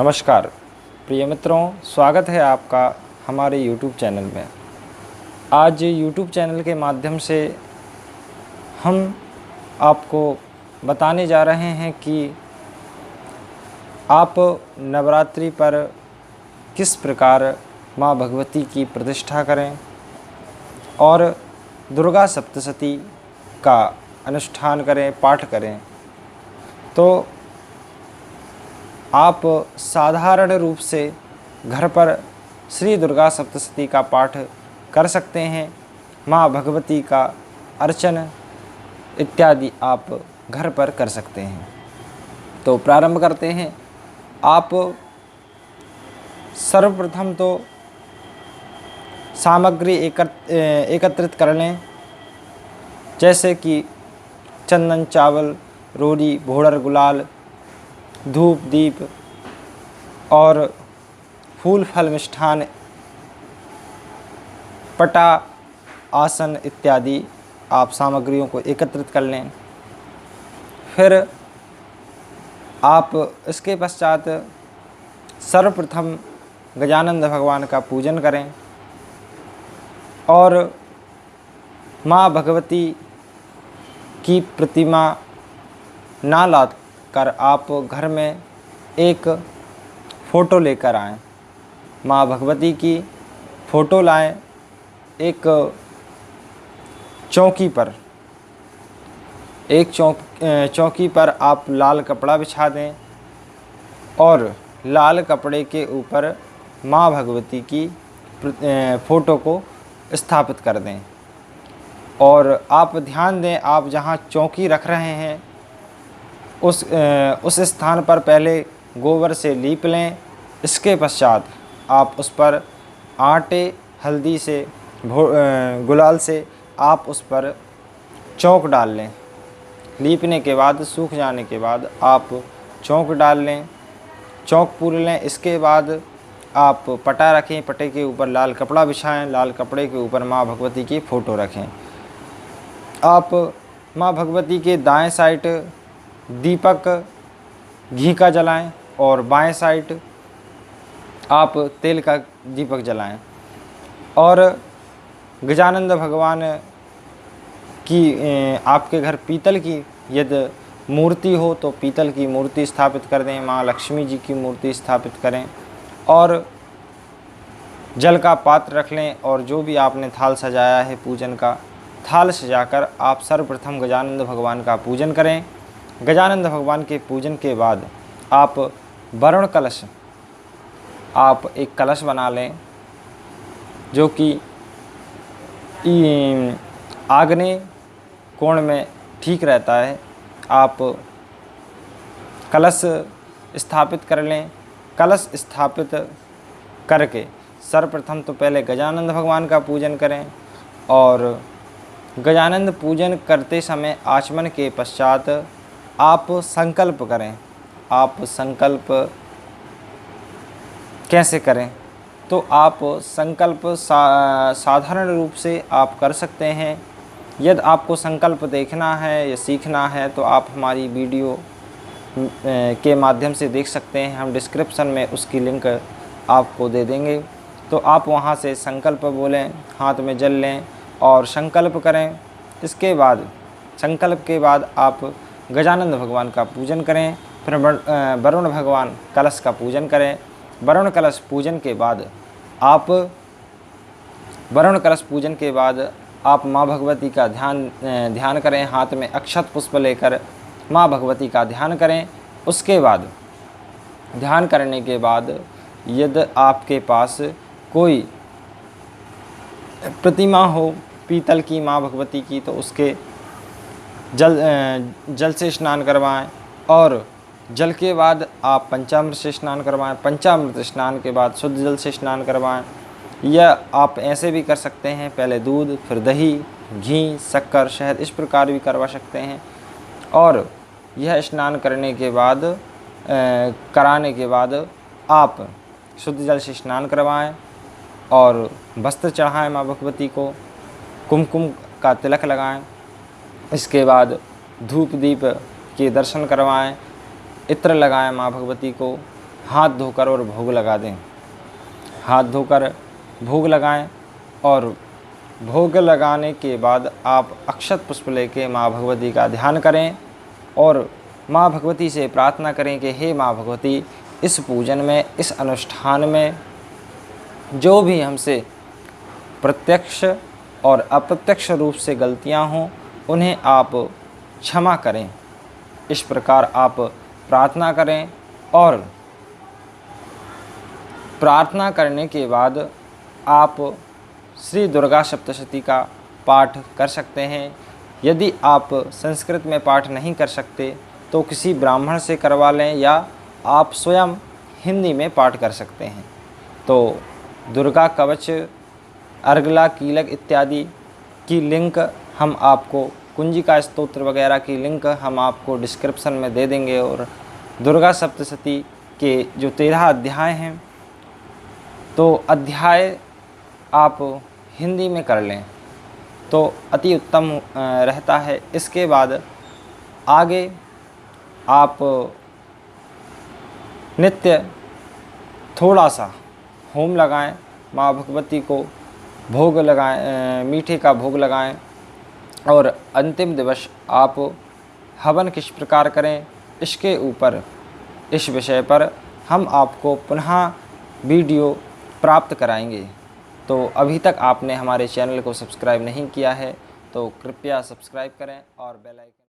नमस्कार प्रिय मित्रों, स्वागत है आपका हमारे YouTube चैनल में। आज YouTube चैनल के माध्यम से हम आपको बताने जा रहे हैं कि आप नवरात्रि पर किस प्रकार माँ भगवती की प्रतिष्ठा करें और दुर्गा सप्तशती का अनुष्ठान करें, पाठ करें। तो आप साधारण रूप से घर पर श्री दुर्गा सप्तशती का पाठ कर सकते हैं। माँ भगवती का अर्चन इत्यादि आप घर पर कर सकते हैं। तो प्रारंभ करते हैं। आप सर्वप्रथम तो सामग्री एकत्रित कर लें, जैसे कि चंदन, चावल, रोली, भोड़र, गुलाल, धूप, दीप और फूल, फल, मिष्ठान, पटा, आसन इत्यादि आप सामग्रियों को एकत्रित कर लें। फिर आप इसके पश्चात सर्वप्रथम गजानंद भगवान का पूजन करें और माँ भगवती की प्रतिमा ना ला कर आप घर में एक फ़ोटो लेकर आएं। माँ भगवती की फ़ोटो लाएं। एक चौकी पर आप लाल कपड़ा बिछा दें और लाल कपड़े के ऊपर माँ भगवती की फ़ोटो को स्थापित कर दें। और आप ध्यान दें, आप जहाँ चौकी रख रहे हैं उस स्थान पर पहले गोबर से लीप लें। इसके पश्चात आप उस पर आटे, हल्दी से, गुलाल से आप उस पर चौक डाल लें। लीपने के बाद, सूख जाने के बाद आप चौक डाल लें, चौक पूर लें। इसके बाद आप पटा रखें, पटे के ऊपर लाल कपड़ा बिछाएं, लाल कपड़े के ऊपर माँ भगवती की फ़ोटो रखें। आप माँ भगवती के दाएं साइड दीपक घी का जलाएं और बाएं साइड आप तेल का दीपक जलाएं। और गजानंद भगवान की आपके घर पीतल की यदि मूर्ति हो तो पीतल की मूर्ति स्थापित कर दें। माँ लक्ष्मी जी की मूर्ति स्थापित करें और जल का पात्र रख लें। और जो भी आपने थाल सजाया है पूजन का, थाल सजाकर आप सर्वप्रथम गजानंद भगवान का पूजन करें। गजानंद भगवान के पूजन के बाद आप वरुण कलश, आप एक कलश बना लें जो कि आग्नेय कोण में ठीक रहता है। आप कलश स्थापित कर लें। कलश स्थापित करके सर्वप्रथम तो पहले गजानंद भगवान का पूजन करें और गजानंद पूजन करते समय आचमन के पश्चात आप संकल्प करें। आप संकल्प कैसे करें? तो आप संकल्प साधारण रूप से आप कर सकते हैं। यदि आपको संकल्प देखना है या सीखना है तो आप हमारी वीडियो के माध्यम से देख सकते हैं। हम डिस्क्रिप्शन में उसकी लिंक आपको दे देंगे। तो आप वहां से संकल्प बोलें, हाथ में जल लें और संकल्प करें। इसके बाद संकल्प के बाद आप गजानंद भगवान का पूजन करें। फिर वरुण भगवान कलश का पूजन करें। वरुण कलश पूजन के बाद आप माँ भगवती का ध्यान करें। हाथ में अक्षत पुष्प लेकर माँ भगवती का ध्यान करें। उसके बाद ध्यान करने के बाद यदि आपके पास कोई प्रतिमा हो पीतल की माँ भगवती की तो उसके जल से स्नान करवाएं और जल के बाद आप पंचामृत से स्नान करवाएं। पंचामृत स्नान के बाद शुद्ध जल से स्नान करवाएं। या आप ऐसे भी कर सकते हैं, पहले दूध, फिर दही, घी, शक्कर, शहद, इस प्रकार भी करवा सकते हैं। और यह स्नान कराने के बाद आप शुद्ध जल से स्नान करवाएं और वस्त्र चढ़ाएं माँ भगवती को, कुमकुम का तिलक लगाएं। इसके बाद धूप दीप के दर्शन करवाएं, इत्र लगाएं माँ भगवती को, हाथ धोकर और भोग लगा दें। हाथ धोकर भोग लगाएं और भोग लगाने के बाद आप अक्षत पुष्प लेके माँ भगवती का ध्यान करें और माँ भगवती से प्रार्थना करें कि हे माँ भगवती, इस पूजन में, इस अनुष्ठान में जो भी हमसे प्रत्यक्ष और अप्रत्यक्ष रूप से गलतियां हों उन्हें आप क्षमा करें। इस प्रकार आप प्रार्थना करें और प्रार्थना करने के बाद आप श्री दुर्गा सप्तशती का पाठ कर सकते हैं। यदि आप संस्कृत में पाठ नहीं कर सकते तो किसी ब्राह्मण से करवा लें या आप स्वयं हिंदी में पाठ कर सकते हैं। तो दुर्गा कवच, अर्गला कीलक इत्यादि की लिंक हम आपको, कुंजिका स्तोत्र वगैरह की लिंक हम आपको डिस्क्रिप्शन में दे देंगे। और दुर्गा सप्तशती के जो 13 अध्याय हैं तो अध्याय आप हिंदी में कर लें तो अति उत्तम रहता है। इसके बाद आगे आप नित्य थोड़ा सा होम लगाएं, माँ भगवती को भोग लगाएं, मीठे का भोग लगाएं और अंतिम दिवस आप हवन किस प्रकार करें इसके ऊपर, इस विषय पर हम आपको पुनः वीडियो प्राप्त कराएंगे। तो अभी तक आपने हमारे चैनल को सब्सक्राइब नहीं किया है तो कृपया सब्सक्राइब करें और बेल आइकन